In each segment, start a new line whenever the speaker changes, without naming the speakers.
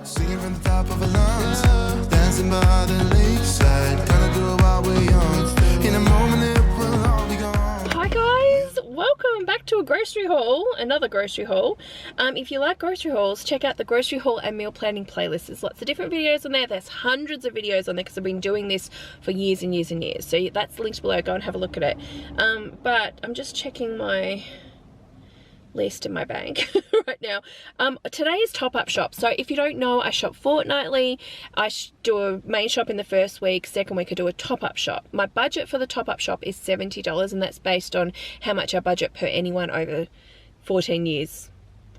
Singing from the top of our lungs, dancing by the lakeside, gonna do it while we're young. In a moment it will all be gone.
Hi guys, welcome back to a grocery haul, another grocery haul. If you like grocery hauls, check out the grocery haul and meal planning playlist. There's lots of different videos on there. There's hundreds of videos on there because I've been doing this for years and years and years. So that's linked below, go and have a look at it. But I'm just checking my list in my bank right now. Today is top-up shop. So if you don't know, I shop fortnightly. I do a main shop in the first week, second week I do a top-up shop. My budget for the top-up shop is $70, and that's based on how much I budget per anyone over 14 years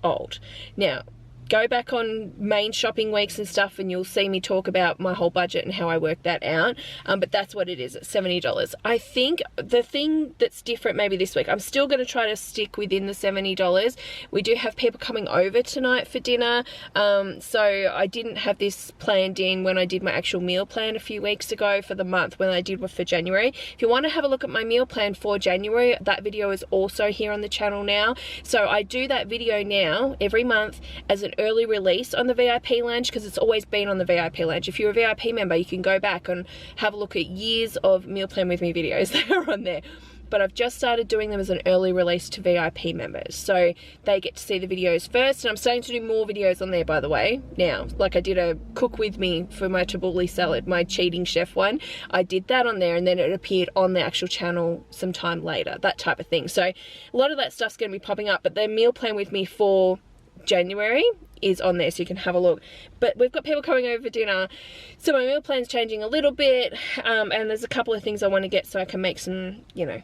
old. Now, go back on main shopping weeks and stuff and you'll see me talk about my whole budget and how I work that out. But that's what it is, it's $70. I think the thing that's different maybe this week, I'm still going to try to stick within the $70. We do have people coming over tonight for dinner. So I didn't have this planned in when I did my actual meal plan a few weeks ago for the month when I did one for January. If you want to have a look at my meal plan for January, that video is also here on the channel now. So I do that video now every month as an early release on the VIP lounge because it's always been on the VIP lounge. If you're a VIP member, you can go back and have a look at years of meal plan with me videos that are on there. But I've just started doing them as an early release to VIP members, so they get to see the videos first. And I'm starting to do more videos on there, by the way, now. Like I did a cook with me for my tabbouleh salad, my cheating chef one. I did that on there and then it appeared on the actual channel some time later, that type of thing. So a lot of that stuff's going to be popping up, but the meal plan with me for January is on there so you can have a look. But we've got people coming over for dinner, so my meal plan's changing a little bit, and there's a couple of things I want to get so I can make some, you know,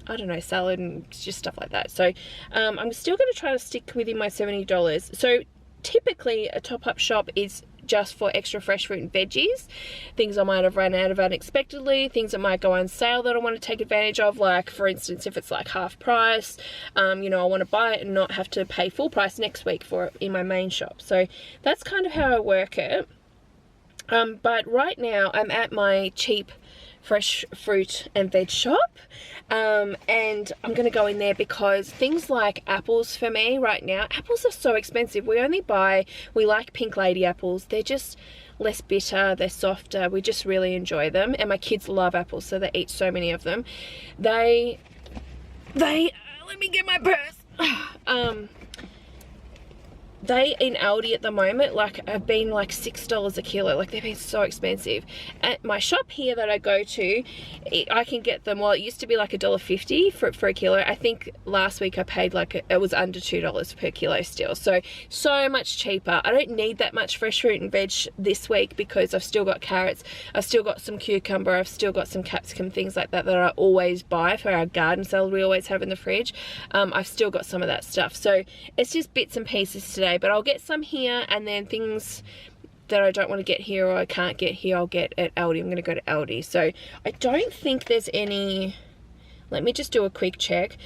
I don't know, salad and just stuff like that. So I'm still going to try to stick within my $70. So typically a top-up shop is just for extra fresh fruit and veggies, things I might have run out of unexpectedly, things that might go on sale that I want to take advantage of, like for instance if it's like half price, you know, I want to buy it and not have to pay full price next week for it in my main shop. So that's kind of how I work it. But right now I'm at my cheap fresh fruit and veg shop, and I'm gonna go in there because things like apples for me right now, apples are so expensive. We like Pink Lady apples. They're just less bitter, they're softer, we just really enjoy them, and my kids love apples, so they eat so many of them. They let me get my purse. They in Aldi at the moment have been like $6 a kilo. Like they've been so expensive. At my shop here that I go to, I can get them, well it used to be like $1.50 for a kilo. I think last week I paid like it was under $2 per kilo still. So much cheaper. I don't need that much fresh fruit and veg this week because I've still got carrots, I've still got some cucumber, I've still got some capsicum, things like that I always buy for our garden salad we always have in the fridge. I've still got some of that stuff. So it's just bits and pieces today. But I'll get some here, and then things that I don't want to get here or I can't get here, I'll get at Aldi. I'm going to go to Aldi. So I don't think there's any, let me just do a quick check.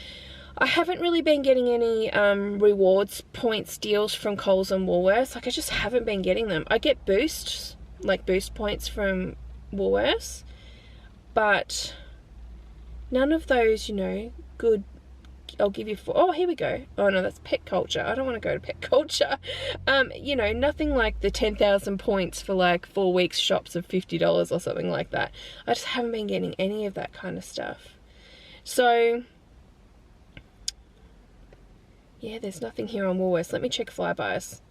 I haven't really been getting any rewards points deals from Coles and Woolworths. Like I just haven't been getting them. I get boosts, like boost points from Woolworths, but none of those, you know, good, I'll give you oh here we go, oh no that's Pet Culture, I don't want to go to Pet Culture. You know, nothing like the 10,000 points for like 4 weeks shops of $50 or something like that. I just haven't been getting any of that kind of stuff. So yeah, there's nothing here on Woolworths. Let me check Flybuys.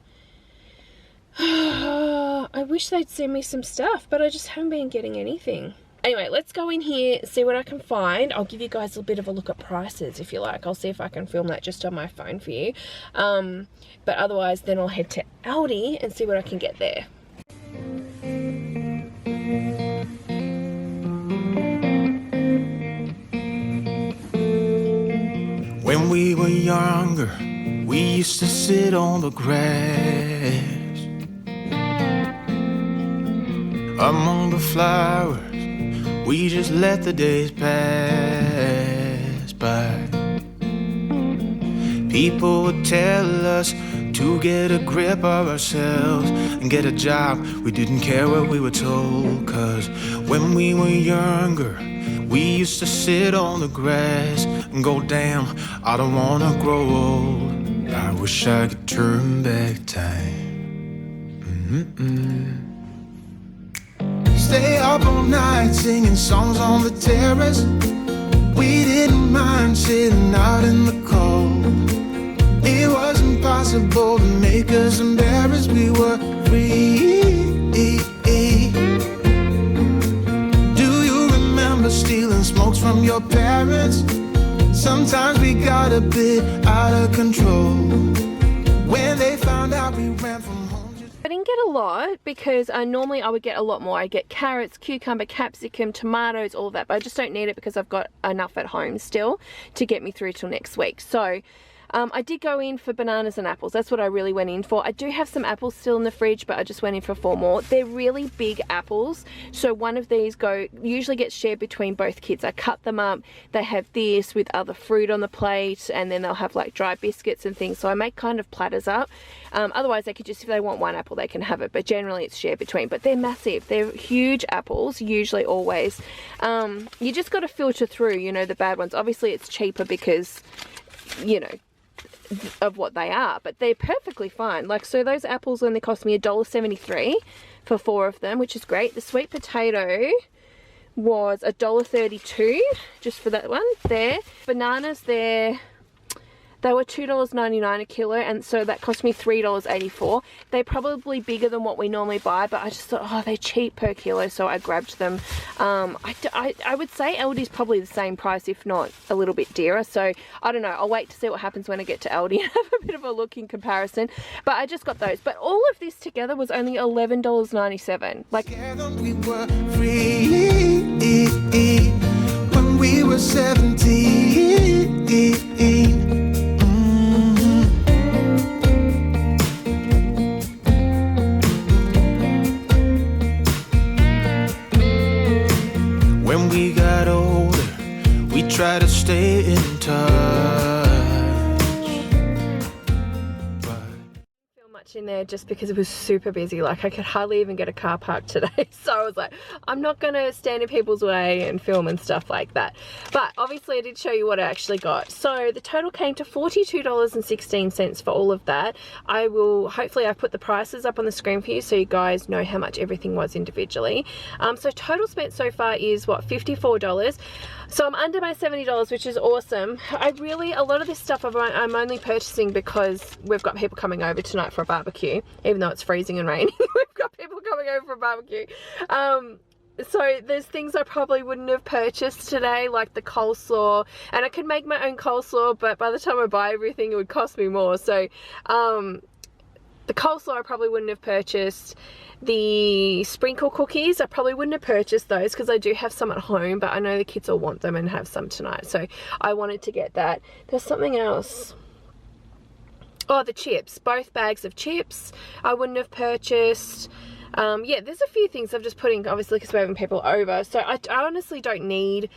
I wish they'd send me some stuff, but I just haven't been getting anything. Anyway, let's go in here, see what I can find. I'll give you guys a bit of a look at prices if you like. I'll see if I can film that just on my phone for you. But otherwise, then I'll head to Aldi and see what I can get there.
When we were younger, we used to sit on the grass among the flowers. We just let the days pass by. People would tell us to get a grip of ourselves and get a job. We didn't care what we were told, 'cause when we were younger, we used to sit on the grass and go, damn, I don't wanna grow old. I wish I could turn back time. Stay up all night singing songs on the terrace. We didn't mind sitting out in the cold. It was impossible to make us embarrassed. We were free. Do you remember stealing smokes from your parents? Sometimes we got a bit out of control. When they found out we ran from home.
I didn't get a lot because normally I would get a lot more. I get carrots, cucumber, capsicum, tomatoes, all of that, but I just don't need it because I've got enough at home still to get me through till next week. So I did go in for bananas and apples. That's what I really went in for. I do have some apples still in the fridge, but I just went in for 4 more. They're really big apples, so one of these usually gets shared between both kids. I cut them up. They have this with other fruit on the plate, and then they'll have like dry biscuits and things. So I make kind of platters up. Otherwise they could just, if they want one apple, they can have it, but generally it's shared between. But they're massive. They're huge apples, usually, always. You just got to filter through, you know, the bad ones. Obviously it's cheaper because, you know, of what they are, but they're perfectly fine. Like, so those apples only cost me $1.73 for 4 of them, which is great. The sweet potato was $1.32 just for that one there. Bananas there, they were $2.99 a kilo, and so that cost me $3.84. They're probably bigger than what we normally buy, but I just thought, oh, they're cheap per kilo, so I grabbed them. I would say Aldi's probably the same price, if not a little bit dearer, so I don't know. I'll wait to see what happens when I get to Aldi and have a bit of a look in comparison, but I just got those. But all of this together was only $11.97. Like,
We were free when we were 17. When we got older, we tried to stay in touch.
much in there just because it was super busy. Like, I could hardly even get a car parked today. So I was like, I'm not gonna stand in people's way and film and stuff like that. But obviously I did show you what I actually got. So the total came to $42.16 for all of that. I will, hopefully I put the prices up on the screen for you so you guys know how much everything was individually. So total spent so far is what, $54. So I'm under my $70, which is awesome. A lot of this stuff I'm only purchasing because we've got people coming over tonight for a barbecue, even though it's freezing and raining. We've got people coming over for a barbecue. So there's things I probably wouldn't have purchased today, like the coleslaw, and I could make my own coleslaw, but by the time I buy everything it would cost me more. So the coleslaw I probably wouldn't have purchased. The sprinkle cookies, I probably wouldn't have purchased those because I do have some at home, but I know the kids will want them and have some tonight, so I wanted to get that. There's something else. Oh, the chips. Both bags of chips I wouldn't have purchased. Yeah, there's a few things I've just put in, obviously, because we're having people over. So I honestly don't need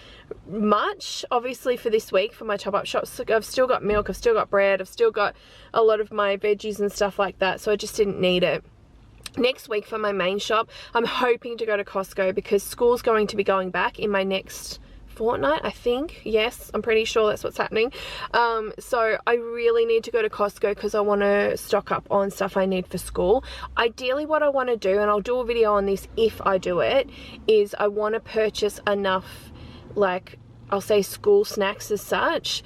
much, obviously, for this week for my top-up shops. So I've still got milk, I've still got bread, I've still got a lot of my veggies and stuff like that, so I just didn't need it. Next week for my main shop, I'm hoping to go to Costco because school's going to be going back in my next fortnight, I think. Yes, I'm pretty sure that's what's happening. So I really need to go to Costco because I want to stock up on stuff I need for school. Ideally what I want to do, and I'll do a video on this if I do it, is I want to purchase enough, like, I'll say school snacks as such,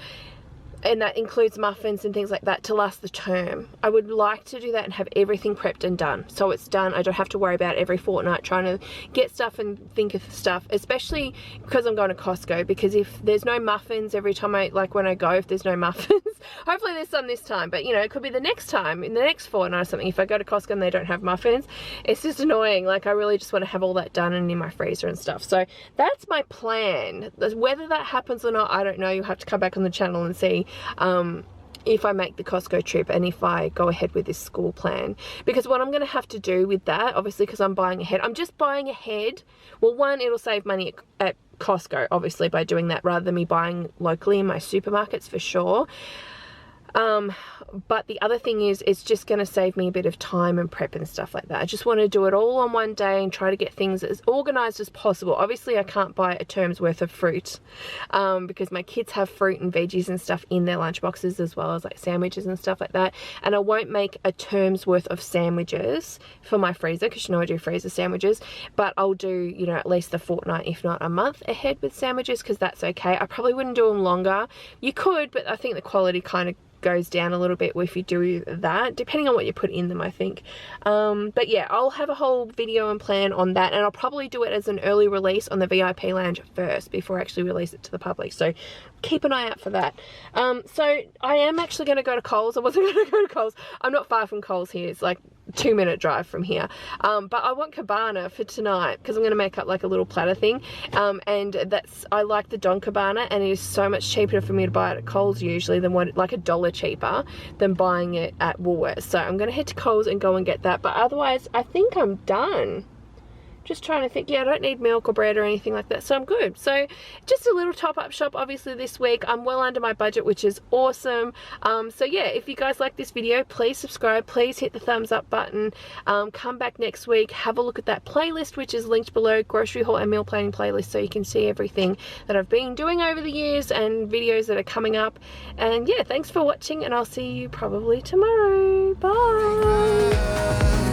and that includes muffins and things like that, to last the term. I would like to do that and have everything prepped and done, so it's done. I don't have to worry about every fortnight trying to get stuff and think of stuff, especially because I'm going to Costco, because if there's no muffins every time when I go, if there's no muffins, hopefully there's some this time, but you know, it could be the next time, in the next fortnight or something, if I go to Costco and they don't have muffins. It's just annoying. Like, I really just want to have all that done and in my freezer and stuff. So that's my plan. Whether that happens or not, I don't know. You'll have to come back on the channel and see if I make the Costco trip and if I go ahead with this school plan. Because what I'm going to have to do with that, obviously, because I'm buying ahead, I'm just buying ahead. Well, one, it'll save money at Costco, obviously, by doing that rather than me buying locally in my supermarkets, for sure. But the other thing is, it's just going to save me a bit of time and prep and stuff like that. I just want to do it all on one day and try to get things as organized as possible. Obviously I can't buy a term's worth of fruit because my kids have fruit and veggies and stuff in their lunch boxes, as well as like sandwiches and stuff like that, and I won't make a term's worth of sandwiches for my freezer, because you know I do freezer sandwiches, but I'll do, you know, at least a fortnight if not a month ahead with sandwiches, because that's okay. I probably wouldn't do them longer. You could, but I think the quality kind of goes down a little bit if you do that, depending on what you put in them, I think. But yeah, I'll have a whole video and plan on that, and I'll probably do it as an early release on the VIP lounge first before I actually release it to the public, so keep an eye out for that. So I am actually going to go to Coles. I wasn't going to go to Coles. I'm not far from Coles here. It's like 2-minute drive from here, but I want cabana for tonight because I'm going to make up like a little platter thing, and I like the Don Cabana, and it is so much cheaper for me to buy it at Coles usually than what, like $1 cheaper than buying it at Woolworths. So I'm going to head to Coles and go and get that, but otherwise I think I'm done. Just trying to think. Yeah, I don't need milk or bread or anything like that, so I'm good. So just a little top-up shop obviously this week. I'm well under my budget, which is awesome. So yeah, if you guys like this video, please subscribe, please hit the thumbs up button. Come back next week, have a look at that playlist which is linked below, grocery haul and meal planning playlist, so you can see everything that I've been doing over the years and videos that are coming up. And yeah, thanks for watching, and I'll see you probably tomorrow. Bye.